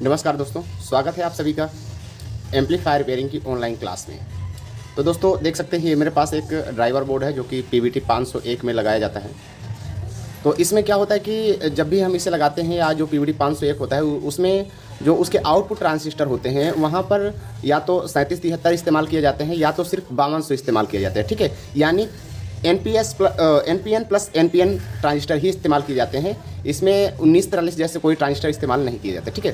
नमस्कार दोस्तों, स्वागत है आप सभी का एम्पलीफायर रिपेयरिंग की ऑनलाइन क्लास में। तो दोस्तों देख सकते हैं ये मेरे पास एक ड्राइवर बोर्ड है जो कि PVT 501 में लगाया जाता है। तो इसमें क्या होता है कि जब भी हम इसे लगाते हैं या जो PVT 501 होता है उसमें जो उसके आउटपुट ट्रांजिस्टर होते हैं वहाँ पर या तो 3773 इस्तेमाल किए जाते हैं या तो सिर्फ 5200 इस्तेमाल किए जाते हैं। ठीक है, यानी NPN प्लस NPN ट्रांजिस्टर ही इस्तेमाल किए जाते हैं। इसमें 1943 जैसे कोई ट्रांजिस्टर इस्तेमाल नहीं किए जाते। ठीक है,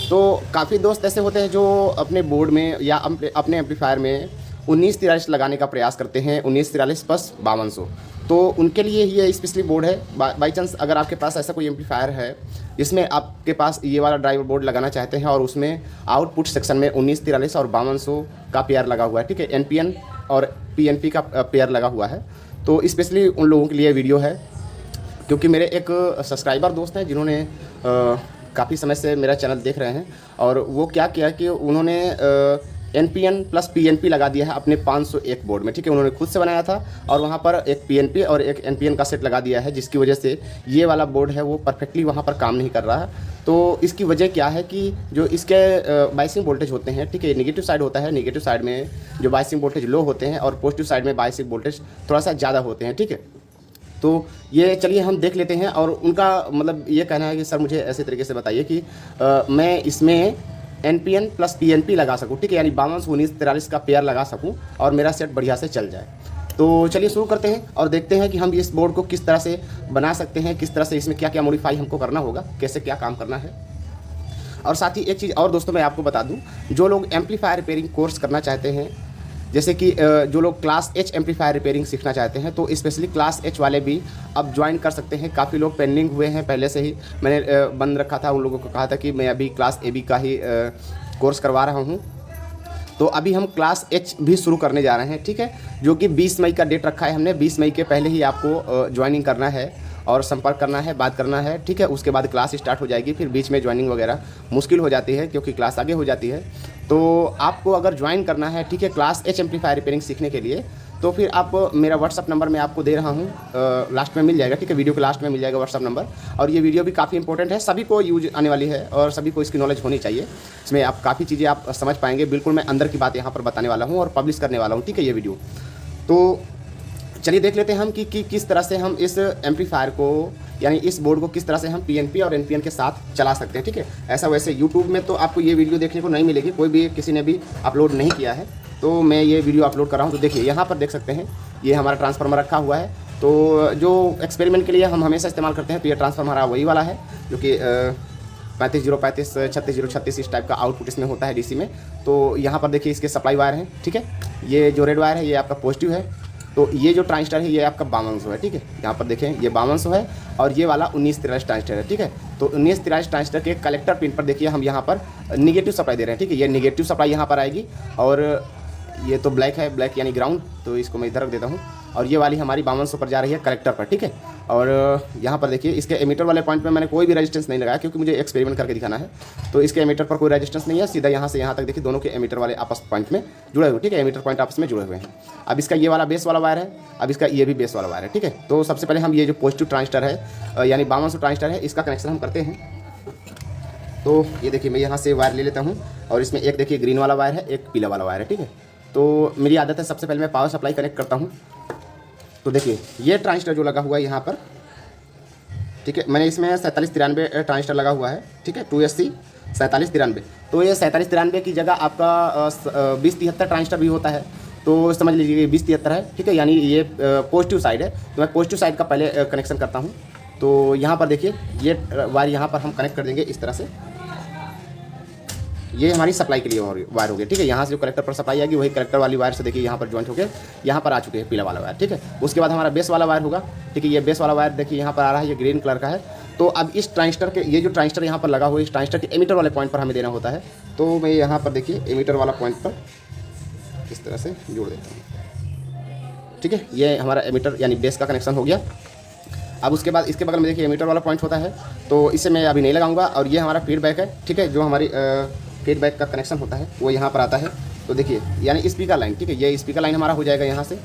तो काफ़ी दोस्त ऐसे होते हैं जो अपने बोर्ड में या अपने एम्पलीफायर में 1943 लगाने का प्रयास करते हैं, 1943 प्लस 5200। तो उनके लिए ये स्पेशली बोर्ड है। बाई चांस अगर आपके पास ऐसा कोई एम्पलीफायर है जिसमें आपके पास ये वाला ड्राइवर बोर्ड लगाना चाहते हैं और उसमें आउटपुट सेक्शन में 1943 और 5200 का पेयर लगा हुआ है, ठीक है, NPN और PNP का पेयर लगा हुआ है, तो स्पेशली उन लोगों के लिए वीडियो है। क्योंकि मेरे एक सब्सक्राइबर दोस्त हैं जिन्होंने काफ़ी समय से मेरा चैनल देख रहे हैं और वो क्या किया कि उन्होंने NPN प्लस PNP लगा दिया है अपने 501 बोर्ड में। ठीक है, उन्होंने खुद से बनाया था और वहाँ पर एक PNP और एक NPN का सेट लगा दिया है, जिसकी वजह से ये वाला बोर्ड है वो परफेक्टली वहाँ पर काम नहीं कर रहा है। तो इसकी वजह क्या है कि जो इसके बाइसिंग वोल्टेज होते हैं, ठीक है, नेगेटिव साइड होता है, नेगेटिव साइड में जो बाइसिंग वोल्टेज लो होते हैं और पॉजिटिव साइड में बाइसिंग वोल्टेज थोड़ा सा ज़्यादा होते हैं। ठीक है, तो ये चलिए हम देख लेते हैं। और उनका मतलब ये कहना है कि सर मुझे ऐसे तरीके से बताइए कि मैं इसमें NPN प्लस PNP लगा सकूं, ठीक है, यानी 521943 का पेयर लगा सकूं और मेरा सेट बढ़िया से चल जाए। तो चलिए शुरू करते हैं और देखते हैं कि हम इस बोर्ड को किस तरह से बना सकते हैं, किस तरह से इसमें क्या क्या मॉडिफाई हमको करना होगा, कैसे क्या काम करना है। और साथ ही एक चीज़ और दोस्तों मैं आपको बता दूँ, जो लोग एम्पलीफायर रिपेयरिंग कोर्स करना चाहते हैं, जैसे कि जो लोग क्लास H एम्पलीफायर रिपेयरिंग सीखना चाहते हैं, तो स्पेशली क्लास H वाले भी अब ज्वाइन कर सकते हैं। काफ़ी लोग पेंडिंग हुए हैं पहले से ही, मैंने बंद रखा था, उन लोगों को कहा था कि मैं अभी क्लास AB का ही कोर्स करवा रहा हूँ। तो अभी हम क्लास H भी शुरू करने जा रहे हैं, ठीक है, जो कि 20 मई का डेट रखा है हमने। 20 मई के पहले ही आपको ज्वाइनिंग करना है और संपर्क करना है, बात करना है, ठीक है। उसके बाद क्लास स्टार्ट हो जाएगी, फिर बीच में ज्वाइनिंग वगैरह मुश्किल हो जाती है क्योंकि क्लास आगे हो जाती है। तो आपको अगर ज्वाइन करना है, ठीक है, क्लास H एम्पलीफायर रिपेयरिंग सीखने के लिए, तो फिर आप मेरा व्हाट्सअप नंबर मैं आपको दे रहा हूँ, लास्ट में मिल जाएगा, ठीक है, वीडियो के लास्ट में मिल जाएगा व्हाट्सअप नंबर। और ये वीडियो भी काफ़ी इंपॉर्टेंट है, सभी को यूज आने वाली है और सभी को इसकी नॉलेज होनी चाहिए। इसमें आप काफ़ी चीज़ें आप समझ पाएंगे। बिल्कुल मैं अंदर की बात यहाँ पर बताने वाला हूँ और पब्लिश करने वाला हूँ, ठीक है, ये वीडियो। तो चलिए देख लेते हैं हम कि किस तरह से हम इस एम्पलीफायर को यानी इस बोर्ड को किस तरह से हम PNP और NPN के साथ चला सकते हैं, ठीक है। ऐसा वैसे YouTube में तो आपको ये वीडियो देखने को नहीं मिलेगी, कोई भी किसी ने भी अपलोड नहीं किया है, तो मैं ये वीडियो अपलोड कर रहा हूँ। तो देखिए यहाँ पर देख सकते हैं ये हमारा ट्रांसफार्मर रखा हुआ है। तो जो एक्सपेरिमेंट के लिए हम हमेशा इस्तेमाल करते हैं, तो ये ट्रांसफार्मर हमारा वही वाला है जो कि 35035 36036 इस टाइप का आउटपुट इसमें होता है DC में। तो यहाँ पर देखिए इसके सप्लाई वायर हैं, ठीक है, ये जो रेड वायर है ये आपका पॉजिटिव है। तो ये जो ट्रांजिस्टर है ये आपका 5200 है, ठीक है, यहाँ पर देखें ये 5200 है और ये वाला 1943 ट्रांजिस्टर है, ठीक है। तो 1943 ट्रांजिस्टर के कलेक्टर पिन पर देखिए हम यहाँ पर निगेटिव सप्लाई दे रहे हैं, ठीक है, ये निगेटिव सप्लाई यहाँ पर आएगी। और ये तो ब्लैक है, ब्लैक यानी ग्राउंड, तो इसको मैं इधर रख देता हूँ। और ये वाली हमारी 5200 पर जा रही है कलेक्टर पर, ठीक है। और यहाँ पर देखिए इसके एमीटर वाले पॉइंट पे मैंने कोई भी रेजिस्टेंस नहीं लगाया क्योंकि मुझे एक्सपेरिमेंट करके दिखाना है। तो इसके एमीटर पर कोई रेजिस्टेंस नहीं है, सीधा यहाँ से यहाँ तक देखिए दोनों के एमीटर वाले आपस पॉइंट में जुड़े हुए, ठीक है, एमीटर पॉइंट आपस में जुड़े हुए हैं। अब इसका ये वाला बेस वाला वायर है, अब इसका ये भी बेस वाला वायर है, ठीक है। तो सबसे पहले हम ये जो पॉजिटिव ट्रांजिस्टर है यानी 5200 ट्रांजिस्टर है, इसका कनेक्शन हम करते हैं। तो ये देखिए मैं यहाँ से वायर ले लेता हूँ और इसमें एक देखिए ग्रीन वाला वायर है, एक पीला वाला वायर है, ठीक है। तो मेरी आदत है सबसे पहले मैं पावर सप्लाई कनेक्ट करता हूँ। तो देखिए ये ट्रांजिस्टर जो लगा हुआ है यहाँ पर, ठीक है, मैंने इसमें 4793 ट्रांजिस्टर लगा हुआ है, ठीक है, 2SC 4793। तो ये 4793 की जगह आपका 2073 ट्रांजिस्टर भी होता है, तो समझ लीजिए 2073 है, ठीक है, यानी ये पॉजिटिव साइड है। तो मैं पॉजिटिव साइड का पहले कनेक्शन करता हूँ। तो यहाँ पर देखिए ये वायर यहाँ पर हम कनेक्ट कर देंगे इस तरह से। ये हमारी सप्लाई के लिए वायर हो गया, ठीक है। यहाँ से जो कलेक्टर पर सप्लाई आएगी वही कलेक्टर वाली वायर से देखिए यहाँ पर ज्वाइंट होकर यहाँ पर आ चुके हैं पीला वाला वायर, ठीक है। उसके बाद हमारा बेस वाला वायर होगा, ठीक है, ये बेस वाला वायर देखिए यहाँ पर आ रहा है, ये ग्रीन कलर का है। तो अब इस ट्रांजिस्टर के ये जो ट्रांजिस्टर यहाँ पर लगा हुआ है, इस ट्रांजिस्टर के एमीटर वाले पॉइंट पर हमें देना होता है। तो मैं यहाँ पर देखिए एमीटर वाला पॉइंट पर इस तरह से जोड़ देता हूँ, ठीक है। ये हमारा एमीटर यानी बेस का कनेक्शन हो गया। अब उसके बाद इसके बगल में देखिए एमीटर वाला पॉइंट होता है, तो इसे मैं अभी नहीं लगाऊंगा। और ये हमारा फीडबैक है, ठीक है, जो हमारी फीडबैक का कनेक्शन होता है वो यहाँ पर आता है। तो देखिए यानी स्पीकर लाइन, ठीक है, ये स्पीकर लाइन हमारा हो जाएगा यहाँ से,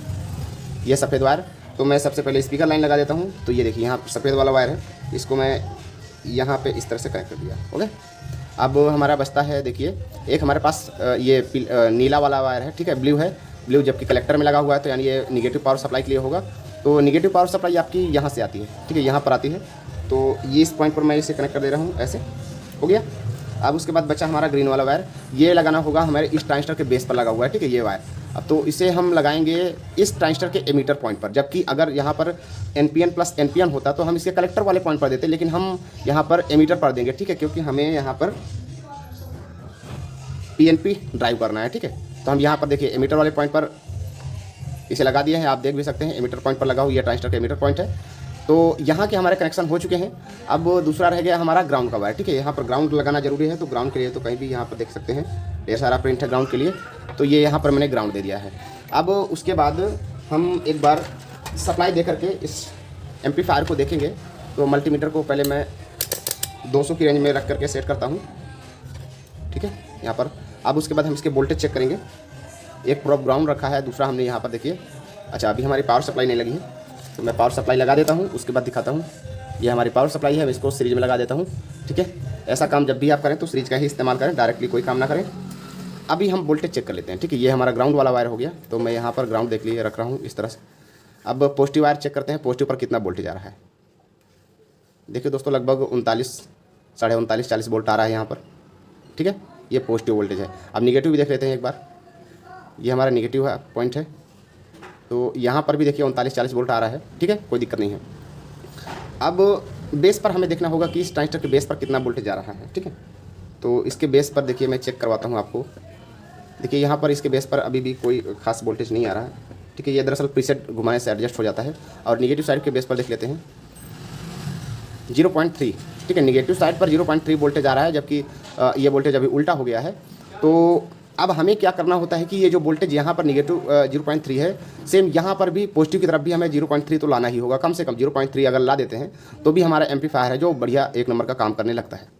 ये सफ़ेद वायर। तो मैं सबसे पहले स्पीकर लाइन लगा देता हूँ। तो ये देखिए यहाँ सफ़ेद वाला वायर है, इसको मैं यहाँ पे इस तरह से कनेक्ट कर दिया, ओके। अब हमारा बचता है, देखिए एक हमारे पास ये नीला वाला वायर है, ठीक है, ब्लू है, ब्लू जबकि कलेक्टर में लगा हुआ है तो यानी ये निगेटिव पावर सप्लाई के लिए होगा। तो निगेटिव पावर सप्लाई आपकी यहाँ से आती है, ठीक है, यहाँ पर आती है। तो ये इस पॉइंट पर मैं इसे कनेक्ट कर दे रहा हूँ, ऐसे हो गया। अब उसके बाद बचा हमारा ग्रीन वाला वायर, ये लगाना होगा हमारे इस ट्रांजिस्टर के बेस पर लगा हुआ है, ठीक है, ये वायर। अब तो इसे हम लगाएंगे इस ट्रांजिस्टर के एमीटर पॉइंट पर, जबकि अगर यहाँ पर NPN प्लस NPN होता तो हम इसके कलेक्टर वाले पॉइंट पर देते, लेकिन हम यहाँ पर एमीटर पर देंगे, ठीक है, क्योंकि हमें यहाँ पर PNP ड्राइव करना है, ठीक है। तो हम यहाँ पर देखिए एमीटर वाले पॉइंट पर इसे लगा दिया है, आप देख भी सकते हैं एमीटर पॉइंट पर लगा हुआ, ये ट्रांजिस्टर का एमीटर पॉइंट है। तो यहाँ के हमारे कनेक्शन हो चुके हैं। अब दूसरा रह गया हमारा ग्राउंड का वायर, ठीक है, यहाँ पर ग्राउंड लगाना जरूरी है। तो ग्राउंड के लिए तो कहीं भी यहाँ पर देख सकते हैं ढेर सारा प्रिंट है ग्राउंड के लिए, तो ये यहाँ पर मैंने ग्राउंड दे दिया है। अब उसके बाद हम एक बार सप्लाई दे करके इस एम्पलीफायर को देखेंगे। तो मल्टीमीटर को पहले मैं 200 की रेंज में रख करके सेट करता हूँ, ठीक है, यहाँ पर। अब उसके बाद हम इसके वोल्टेज चेक करेंगे। एक प्रॉप ग्राउंड रखा है, दूसरा हमने यहाँ पर देखिए, अच्छा अभी हमारी पावर सप्लाई नहीं लगी है, तो मैं पावर सप्लाई लगा देता हूँ, उसके बाद दिखाता हूँ। ये हमारी पावर सप्लाई है, मैं इसको सीरीज में लगा देता हूँ, ठीक है। ऐसा काम जब भी आप करें तो सीरीज का ही इस्तेमाल करें, डायरेक्टली कोई काम ना करें। अभी हम वोल्टेज चेक कर लेते हैं, ठीक है। ये हमारा ग्राउंड वाला वायर हो गया, तो मैं यहाँ पर ग्राउंड देख लिए रख रहा हूँ इस तरह से। अब पॉजिटिव वायर चेक करते हैं, पॉजिटिव पर कितना वोल्टेज आ रहा है। देखिए दोस्तों, लगभग 39, साढ़े 39, 40 वोल्ट आ रहा है यहाँ पर, ठीक है, ये पॉजिटिव वोल्टेज है। अब निगेटिव भी देख लेते हैं एक बार। ये हमारा निगेटिव पॉइंट है, तो यहाँ पर भी देखिए 39-40 वोल्ट आ रहा है, ठीक है, कोई दिक्कत नहीं है। अब बेस पर हमें देखना होगा कि इस ट्रांजिस्टर के बेस पर कितना वोल्टेज आ रहा है, ठीक है। तो इसके बेस पर देखिए मैं चेक करवाता हूँ आपको। देखिए यहाँ पर इसके बेस पर अभी भी कोई खास वोल्टेज नहीं आ रहा है, ठीक है। ये दरअसल प्रीसेट घुमाने से एडजस्ट हो जाता है। और निगेटिव साइड के बेस पर देख लेते हैं 0.3, ठीक है, निगेटिव साइड पर 0.3 वोल्टेज आ रहा है, जबकि ये वोल्टेज अभी उल्टा हो गया है। तो अब हमें क्या करना होता है कि ये जो वोल्टेज यहाँ पर निगेटिव 0.3 है, सेम यहाँ पर भी पॉजिटिव की तरफ भी हमें 0.3 तो लाना ही होगा, कम से कम 0.3 अगर ला देते हैं तो भी हमारा एम्पलीफायर है जो बढ़िया एक नंबर का काम करने लगता है।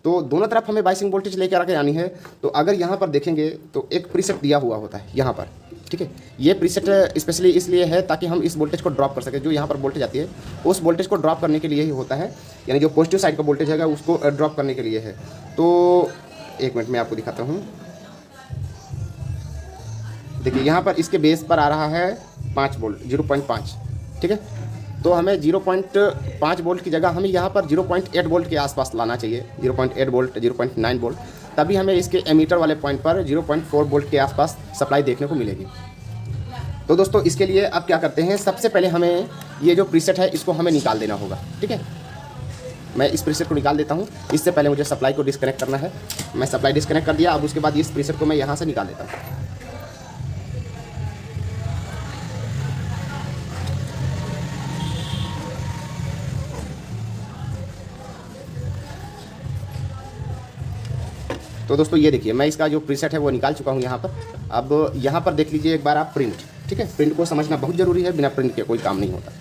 तो दोनों तरफ हमें बाइसिंग वोल्टेज लेकर आके आनी है। तो अगर यहाँ पर देखेंगे तो एक प्रीसेट दिया हुआ होता है यहाँ पर, ठीक है। ये प्रीसेट स्पेशली इसलिए है ताकि हम इस वोल्टेज को ड्रॉप कर सकें। जो यहाँ पर वोल्टेज आती है उस वोल्टेज को ड्रॉप करने के लिए ही होता है, यानी जो पॉजिटिव साइड का वोल्टेज है उसको ड्रॉप करने के लिए है। तो एक मिनट में आपको दिखाता हूँ। देखिए यहाँ पर इसके बेस पर आ रहा है 5 वोल्ट, 0.5, ठीक है। तो हमें 0.5 वोल्ट की जगह हमें यहाँ पर 0.8 वोल्ट के आसपास लाना चाहिए, 0.8 वोल्ट, 0.9 वोल्ट, तभी हमें इसके एमीटर वाले पॉइंट पर 0.4 वोल्ट के आसपास सप्लाई देखने को मिलेगी। तो दोस्तों इसके लिए अब क्या करते हैं, सबसे पहले हमें ये जो प्रीसेट है इसको हमें निकाल देना होगा, ठीक है। मैं इस प्रीसेट को निकाल देता हूँ। इससे पहले मुझे सप्लाई को डिस्कनेक्ट करना है। मैं सप्लाई डिस्कनेक्ट कर दिया। अब उसके बाद इस प्रीसेट को मैं यहाँ से निकाल देता हूँ। तो दोस्तों ये देखिए मैं इसका जो प्रीसेट है वो निकाल चुका हूँ यहाँ पर। अब यहाँ पर देख लीजिए एक बार आप प्रिंट, ठीक है, प्रिंट को समझना बहुत ज़रूरी है, बिना प्रिंट के कोई काम नहीं होता।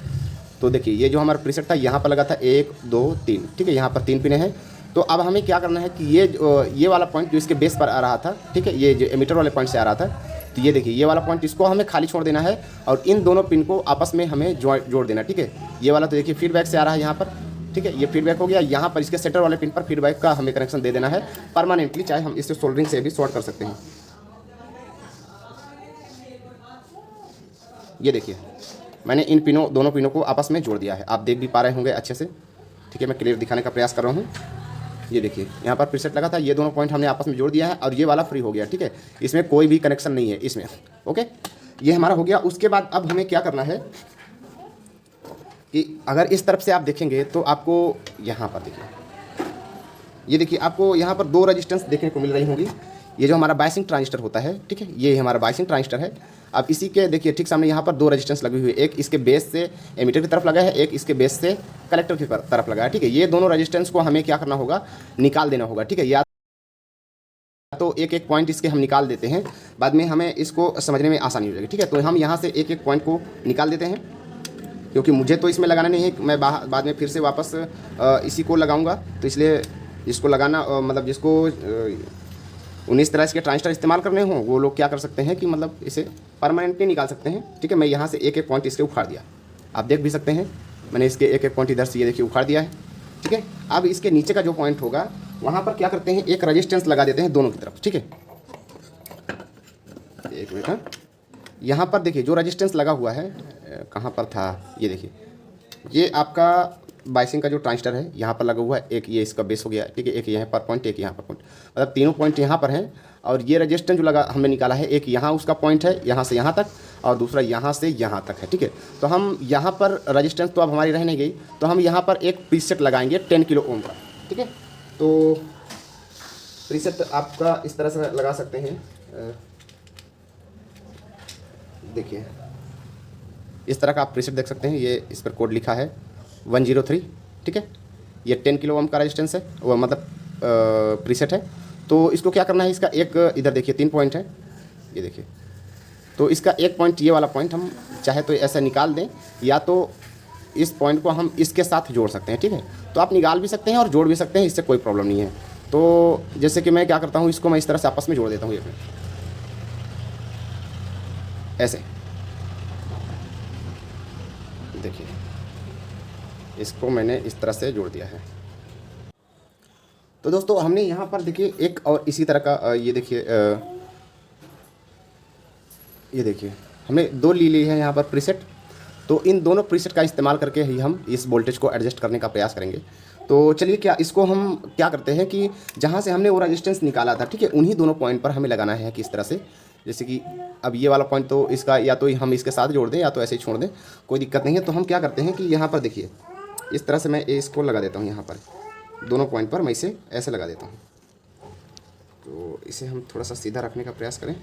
तो देखिए ये जो हमारा प्रीसेट था यहाँ पर लगा था 1 2 3, ठीक है, यहाँ पर 3 पिने हैं। तो अब हमें क्या करना है कि ये वाला पॉइंट जो इसके बेस पर आ रहा था, ठीक है, ये जो एमीटर वाले पॉइंट से आ रहा था, तो ये देखिए ये वाला पॉइंट इसको हमें खाली छोड़ देना है और इन दोनों पिन को आपस में हमें जोड़ देना, ठीक है। ये वाला तो देखिए फीडबैक से आ रहा है यहाँ पर, ठीक है, ये फीडबैक हो गया। यहाँ पर इसके सेंटर वाले पिन पर फीडबैक का हमें कनेक्शन दे देना है परमानेंटली, चाहे हम इसे सोल्डरिंग से भी शॉर्ट कर सकते हैं। ये देखिए मैंने इन दोनों पिनों को आपस में जोड़ दिया है, आप देख भी पा रहे होंगे अच्छे से, ठीक है। मैं क्लियर दिखाने का प्रयास कर रहा हूँ। ये देखिए यहाँ पर प्रीसेट लगा था, ये दोनों पॉइंट हमने आपस में जोड़ दिया है और ये वाला फ्री हो गया, ठीक है, इसमें कोई भी कनेक्शन नहीं है इसमें, ओके। ये हमारा हो गया। उसके बाद अब हमें क्या करना है कि अगर इस तरफ से आप देखेंगे तो आपको यहाँ पर देखिए, ये देखिए आपको यहाँ पर 2 रेजिस्टेंस देखने को मिल रही होंगी। ये जो हमारा बायसिंग ट्रांजिस्टर होता है, ठीक है, ये हमारा बायसिंग ट्रांजिस्टर है। अब इसी के देखिए ठीक सामने यहाँ पर 2 रेजिस्टेंस लगी हुई है, एक इसके बेस से एमीटर की तरफ लगा है, एक इसके बेस से कलेक्टर की तरफ लगा है, ठीक है। ये दोनों रेजिस्टेंस को हमें क्या करना होगा, निकाल देना होगा, ठीक है। या तो एक पॉइंट इसके हम निकाल देते हैं, बाद में हमें इसको समझने में आसानी हो जाएगी, ठीक है। तो हम यहाँ से एक पॉइंट को निकाल देते हैं, क्योंकि मुझे तो इसमें लगाना नहीं है, मैं बाद में फिर से वापस इसी को लगाऊंगा। तो इसलिए जिसको लगाना मतलब जिसको 19 तरह के ट्रांजिस्टर इस्तेमाल करने हों वो लोग क्या कर सकते हैं कि मतलब इसे परमानेंटली निकाल सकते हैं, ठीक है। मैं यहाँ से एक पॉइंट इसके उखाड़ दिया, आप देख भी सकते हैं मैंने इसके एक पॉइंट इधर से ये देखिए उखाड़ दिया है, ठीक है। अब इसके नीचे का जो पॉइंट होगा वहाँ पर क्या करते हैं, एक रजिस्टेंस लगा देते हैं दोनों की तरफ, ठीक है। एक मिनट, हाँ, यहाँ पर देखिए जो रजिस्टेंस लगा हुआ है, कहाँ पर था, ये देखिए, ये आपका बाइसिंग का जो ट्रांजिस्टर है यहाँ पर लगा हुआ है, एक ये इसका बेस हो गया, ठीक है, एक यहाँ पर पॉइंट, एक यहाँ पर पॉइंट, मतलब तीनों पॉइंट यहाँ पर हैं। और ये रजिस्टेंस जो लगा हमने निकाला है, एक यहाँ उसका पॉइंट है यहाँ से यहाँ तक, और दूसरा यहाँ से यहाँ तक है, ठीक है। तो हम यहाँ पर रजिस्टेंस तो अब हमारी रह नहीं गई, तो हम यहाँ पर एक प्रीसेट लगाएंगे 10 किलो ओम का, ठीक है। तो प्रीसेट आपका इस तरह से लगा सकते हैं, देखिए इस तरह का आप प्रीसेट देख सकते हैं, ये इस पर कोड लिखा है 103, ठीक है। ये 10 किलो ओम का रेजिस्टेंस है, वो मतलब प्रीसेट है। तो इसको क्या करना है, इसका एक इधर देखिए 3 पॉइंट है, ये देखिए, तो इसका एक पॉइंट, ये वाला पॉइंट हम चाहे तो ऐसा निकाल दें, या तो इस पॉइंट को हम इसके साथ जोड़ सकते हैं, ठीक है। तो आप निकाल भी सकते हैं और जोड़ भी सकते हैं, इससे कोई प्रॉब्लम नहीं है। तो जैसे कि मैं क्या करता हूँ, इसको मैं इस तरह से आपस में जोड़ देता हूँ, ऐसे देखिए, इसको मैंने इस तरह से जोड़ दिया है। तो दोस्तों हमने यहाँ पर देखिए एक और इसी तरह का ये देखिए हमने 2 ली ली है यहाँ पर प्रीसेट। तो इन दोनों प्रीसेट का इस्तेमाल करके ही हम इस वोल्टेज को एडजस्ट करने का प्रयास करेंगे। तो चलिए क्या इसको हम क्या करते हैं कि जहाँ से हमने वो रेजिस्टेंस निकाला था, ठीक है, उन्हीं दोनों पॉइंट पर हमें लगाना है किस तरह से। जैसे कि अब ये वाला पॉइंट तो इसका या तो हम इसके साथ जोड़ दें या तो ऐसे ही छोड़ दें, कोई दिक्कत नहीं है। तो हम क्या करते हैं कि यहाँ पर देखिए इस तरह से मैं इसको लगा देता हूँ, यहाँ पर दोनों पॉइंट पर मैं इसे ऐसे लगा देता हूँ। तो इसे हम थोड़ा सा सीधा रखने का प्रयास करें।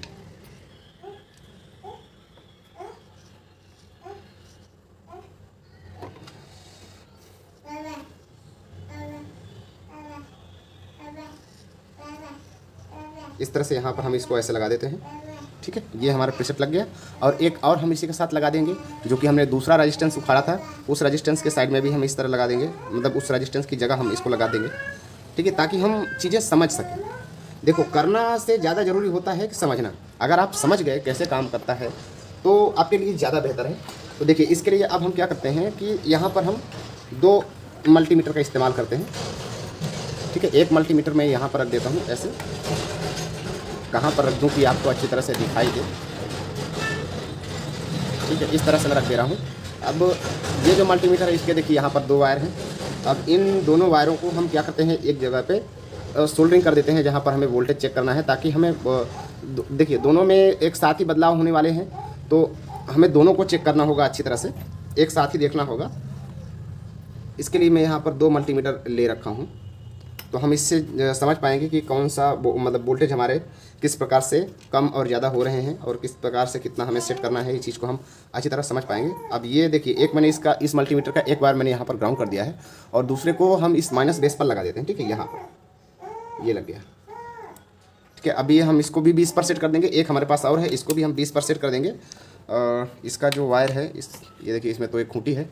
इस तरह से यहाँ पर हम इसको ऐसे लगा देते हैं, ठीक है। ये हमारा प्रीसेट लग गया। और एक और हम इसी के साथ लगा देंगे, जो कि हमने दूसरा रेजिस्टेंस उखाड़ा था, उस रेजिस्टेंस के साइड में भी हम इस तरह लगा देंगे, मतलब उस रेजिस्टेंस की जगह हम इसको लगा देंगे, ठीक है, ताकि हम चीज़ें समझ सकें। देखो, करना से ज़्यादा ज़रूरी होता है कि समझना। अगर आप समझ गए कैसे काम करता है तो आपके लिए ज़्यादा बेहतर है। तो देखिए इसके लिए अब हम क्या करते हैं कि यहाँ पर हम 2 मल्टीमीटर का इस्तेमाल करते हैं, ठीक है। एक मल्टीमीटर मैं यहाँ पर रख देता हूँ, ऐसे कहाँ पर रख दूँ कि आपको अच्छी तरह से दिखाई दे, ठीक है, इस तरह से मैं रख दे रहा हूँ। अब ये जो मल्टीमीटर है इसके देखिए यहाँ पर 2 वायर हैं। अब इन दोनों वायरों को हम क्या करते हैं, एक जगह पे सोल्डरिंग कर देते हैं जहाँ पर हमें वोल्टेज चेक करना है, ताकि हमें देखिए दोनों में एक साथ ही बदलाव होने वाले हैं, तो हमें दोनों को चेक करना होगा अच्छी तरह से, एक साथ ही देखना होगा। इसके लिए मैं यहाँ पर 2 मल्टीमीटर ले रखा हूँ, तो हम इससे समझ पाएंगे कि कौन सा मतलब वोल्टेज हमारे किस प्रकार से कम और ज़्यादा हो रहे हैं और किस प्रकार से कितना हमें सेट करना है, इस चीज़ को हम अच्छी तरह समझ पाएंगे। अब ये देखिए एक मैंने इस मल्टीमीटर का एक बार मैंने यहाँ पर ग्राउंड कर दिया है, और दूसरे को हम इस माइनस बेस पर लगा देते हैं, ठीक है। यहाँ पर ये लग गया, ठीक है। अभी हम इसको भी 20 पर सेट कर देंगे। एक हमारे पास और है, इसको भी हम 20 पर सेट कर देंगे। इसका जो वायर है ये देखिए, इसमें तो एक खूंटी है,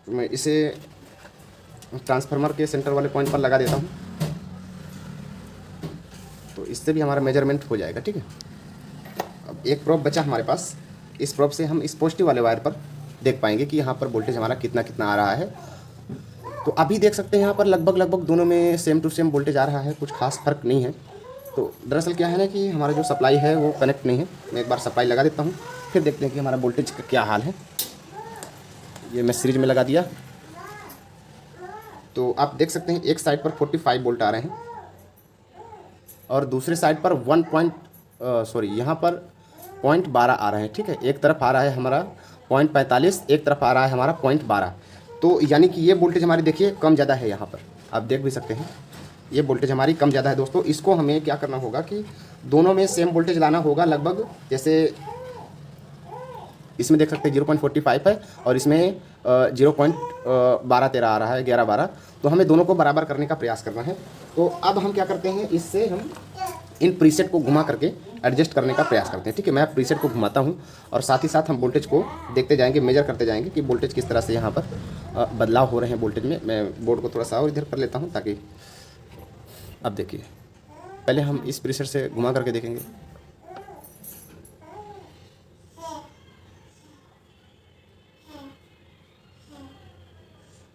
तो मैं इसे ट्रांसफार्मर के सेंटर वाले पॉइंट पर लगा देता हूँ, तो इससे भी हमारा मेजरमेंट हो जाएगा, ठीक है। अब एक प्रोब बचा हमारे पास, इस प्रोब से हम इस पॉजिटिव वाले वायर पर देख पाएंगे कि यहाँ पर वोल्टेज हमारा कितना कितना आ रहा है। तो अभी देख सकते हैं यहाँ पर लगभग दोनों में सेम टू सेम वोल्टेज आ रहा है, कुछ खास फर्क नहीं है। तो दरअसल क्या है ना कि हमारा जो सप्लाई है वो कनेक्ट नहीं है। मैं एक बार सप्लाई लगा देता हूँ, फिर देखते हैं कि हमारा वोल्टेज का क्या हाल है। ये मैं सीरीज में लगा दिया, तो आप देख सकते हैं एक साइड पर 45 वोल्ट आ रहे हैं और दूसरे साइड पर यहाँ पर 0.12 आ रहे हैं, ठीक है। एक तरफ आ रहा है हमारा 0.45, एक तरफ आ रहा है हमारा 0.12। तो यानी कि ये वोल्टेज हमारी देखिए कम ज़्यादा है, यहाँ पर आप देख भी सकते हैं ये वोल्टेज हमारी कम ज़्यादा है। दोस्तों इसको हमें क्या करना होगा कि दोनों में सेम वोल्टेज लाना होगा लगभग। जैसे इसमें देख सकते हैं 0.45 है और इसमें 0.12-13 आ रहा है, 11-12। तो हमें दोनों को बराबर करने का प्रयास करना है। तो अब हम क्या करते हैं, इससे हम इन प्रीसेट को घुमा करके एडजस्ट करने का प्रयास करते हैं, ठीक है। मैं प्रीसेट को घुमाता हूं और साथ ही साथ हम वोल्टेज को देखते जाएंगे, मेजर करते जाएंगे कि वोल्टेज किस तरह से यहाँ पर बदलाव हो रहे हैं वोल्टेज में। मैं बोर्ड को थोड़ा सा और इधर कर लेता हूँ ताकि अब देखिए, पहले हम इस प्रीसेट से घुमा करके देखेंगे।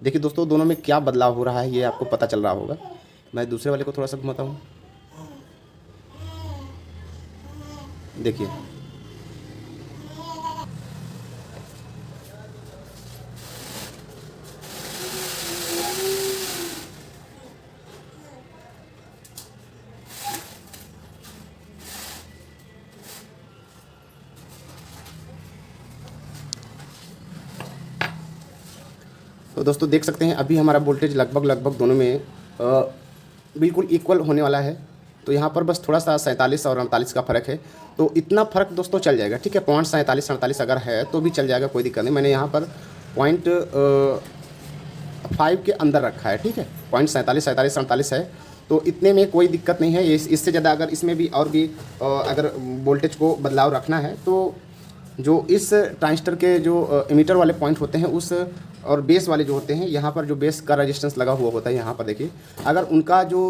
देखिए दोस्तों दोनों में क्या बदलाव हो रहा है ये आपको पता चल रहा होगा। मैं दूसरे वाले को थोड़ा सा घुमाता हूँ, देखिए। तो दोस्तों देख सकते हैं अभी हमारा वोल्टेज लगभग दोनों में बिल्कुल इक्वल होने वाला है। तो यहाँ पर बस थोड़ा सा 47 और 48 का फ़र्क है, तो इतना फ़र्क दोस्तों चल जाएगा, ठीक है। पॉइंट 47-48 अगर है तो भी चल जाएगा, कोई दिक्कत नहीं। मैंने यहाँ पर पॉइंट 5 के अंदर रखा है, ठीक है। पॉइंट 47-48 है, तो इतने में कोई दिक्कत नहीं है। इससे ज़्यादा अगर इसमें भी और भी अगर वोल्टेज को बदलाव रखना है तो जो इस ट्रांजिस्टर के जो इमीटर वाले पॉइंट होते हैं उस और बेस वाले जो होते हैं, यहाँ पर जो बेस का रेजिस्टेंस लगा हुआ होता है यहाँ पर देखिए, अगर उनका जो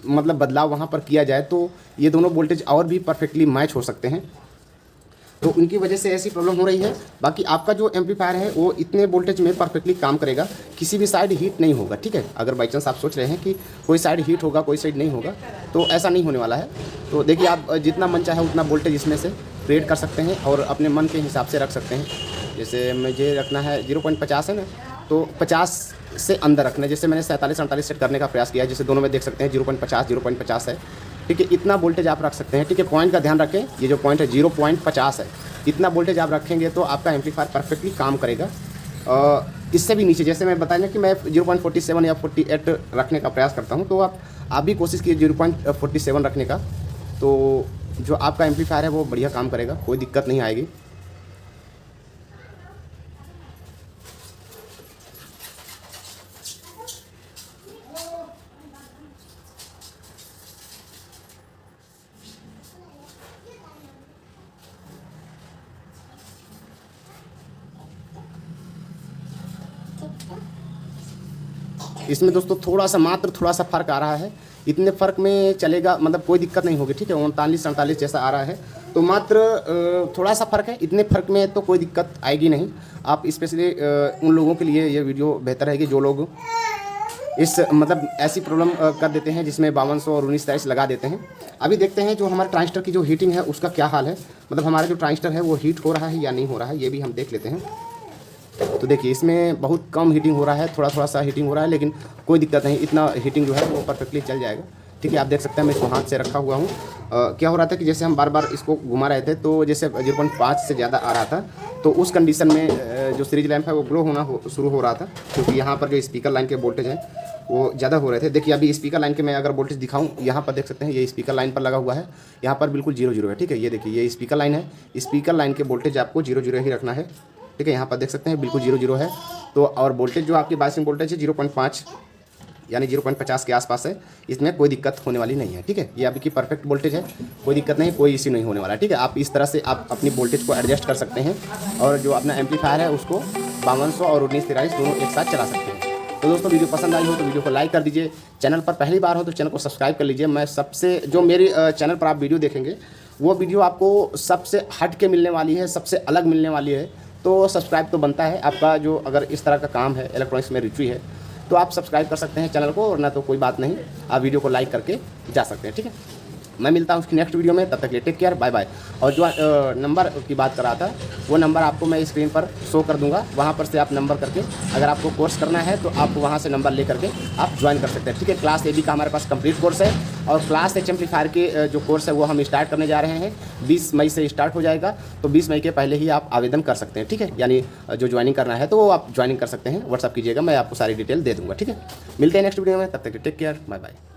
मतलब बदलाव वहाँ पर किया जाए तो ये दोनों वोल्टेज और भी परफेक्टली मैच हो सकते हैं। तो उनकी वजह से ऐसी प्रॉब्लम हो रही है। बाकी आपका जो एम्पलीफायर है वो इतने वोल्टेज में परफेक्टली काम करेगा, किसी भी साइड हीट नहीं होगा, ठीक है। अगर बाई चांस आप सोच रहे हैं कि कोई साइड हीट होगा कोई साइड नहीं होगा, तो ऐसा नहीं होने वाला है। तो देखिए आप जितना मन चाहे उतना वोल्टेज इसमें से क्रिएट कर सकते हैं और अपने मन के हिसाब से रख सकते हैं। जैसे मुझे रखना है 0.50 है ना, तो 50 से अंदर रखना है। जैसे मैंने 47-48 सेट करने का प्रयास किया है, जैसे दोनों में देख सकते हैं 0.50 है, ठीक है। इतना वोल्टेज आप रख सकते हैं, ठीक है। पॉइंट का ध्यान रखें, ये जो पॉइंट है 0.50 है, इतना वोल्टेज आप रखेंगे तो आपका एम्पलीफायर परफेक्टली काम करेगा। इससे भी नीचे जैसे मैं बताया कि मैं 0.47 या 48 रखने का प्रयास करता हूँ, तो आप भी कोशिश कीजिए 0.47 रखने का, तो जो आपका एम्पलीफायर है वो बढ़िया काम करेगा, कोई दिक्कत नहीं आएगी। इसमें दोस्तों थोड़ा सा फ़र्क आ रहा है, इतने फ़र्क में चलेगा, मतलब कोई दिक्कत नहीं होगी, ठीक है। 39-47 जैसा आ रहा है, तो मात्र थोड़ा सा फ़र्क है, इतने फ़र्क में तो कोई दिक्कत आएगी नहीं। आप स्पेशली उन लोगों के लिए ये वीडियो बेहतर है कि जो लोग इस मतलब ऐसी प्रॉब्लम कर देते हैं जिसमें 5200 और 1923 लगा देते हैं। अभी देखते हैं जो हमारे ट्रांजिस्टर की जो हीटिंग है उसका क्या हाल है, मतलब हमारा जो ट्रांजिस्टर है वो हीट हो रहा है या नहीं हो रहा है, ये भी हम देख लेते हैं। तो देखिए इसमें बहुत कम हीटिंग हो रहा है, थोड़ा सा हीटिंग हो रहा है, लेकिन कोई दिक्कत नहीं, इतना हीटिंग जो है वो परफेक्टली चल जाएगा, ठीक है। आप देख सकते हैं मैं इसको हाथ से रखा हुआ हूँ। क्या हो रहा था कि जैसे हम बार बार इसको घुमा रहे थे तो जैसे 0.5 से ज़्यादा आ रहा था, तो उस कंडीशन में जो सीरीज लैंप है वो ग्लो होना शुरू हो रहा था, क्योंकि यहाँ पर जो स्पीकर लाइन के वोल्टेज हैं वो ज़्यादा हो रहे थे। देखिए अभी स्पीकर लाइन के मैं अगर वोल्टेज दिखाऊँ, यहाँ पर देख सकते हैं ये स्पीकर लाइन पर लगा हुआ है, यहाँ पर बिल्कुल 0 है, ठीक है। ये देखिए ये स्पीकर लाइन है, स्पीकर लाइन के वोल्टेज आपको 0 ही रखना है, ठीक है। यहाँ पर देख सकते हैं बिल्कुल 0 है। तो और वोल्टेज जो आपकी बायसिंग वोल्टेज है 0.5 यानी 0.50 के आसपास है, इसमें कोई दिक्कत होने वाली नहीं है, ठीक है। ये आपकी परफेक्ट वोल्टेज है, कोई दिक्कत नहीं, कोई इश्यू नहीं होने वाला, ठीक है। आप इस तरह से आप अपनी वोल्टेज को एडजस्ट कर सकते हैं और जो अपना एम्पलीफायर है उसको 5200 और 1943 दोनों एक साथ चला सकते हैं। तो दोस्तों वीडियो पसंद आई हो तो वीडियो को लाइक कर दीजिए, चैनल पर पहली बार हो तो चैनल को सब्सक्राइब कर लीजिए। मैं सबसे जो मेरी चैनल पर आप वीडियो देखेंगे वो वीडियो आपको सबसे हट के मिलने वाली है, सबसे अलग मिलने वाली है, तो सब्सक्राइब तो बनता है आपका। जो अगर इस तरह का काम है, इलेक्ट्रॉनिक्स में रुचि है, तो आप सब्सक्राइब कर सकते हैं चैनल को, और ना तो कोई बात नहीं, आप वीडियो को लाइक करके जा सकते हैं, ठीक है। मैं मिलता हूँ उसकी नेक्स्ट वीडियो में, तब तक के लिए टेक केयर, बाय बाय। और जो नंबर की बात कर रहा था वो नंबर आपको मैं स्क्रीन पर शो कर दूंगा, वहाँ पर से आप नंबर करके अगर आपको कोर्स करना है तो आप वहाँ से नंबर ले करके आप ज्वाइन कर सकते हैं, ठीक है। क्लास AB का हमारे पास कंप्लीट कोर्स है, और क्लास H एम्पलीफायर के जो कोर्स है वो हम स्टार्ट करने जा रहे हैं, 20 मई से स्टार्ट हो जाएगा। तो 20 मई के पहले ही आप आवेदन कर सकते हैं, ठीक है। यानी जो ज्वाइनिंग करना है तो वो आप ज्वाइनिंग कर सकते हैं, व्हाट्सअप कीजिएगा, मैं आपको सारी डिटेल दे दूँगा, ठीक है। मिलते हैं नेक्स्ट वीडियो में, तब तक टेक केयर, बाय बाय।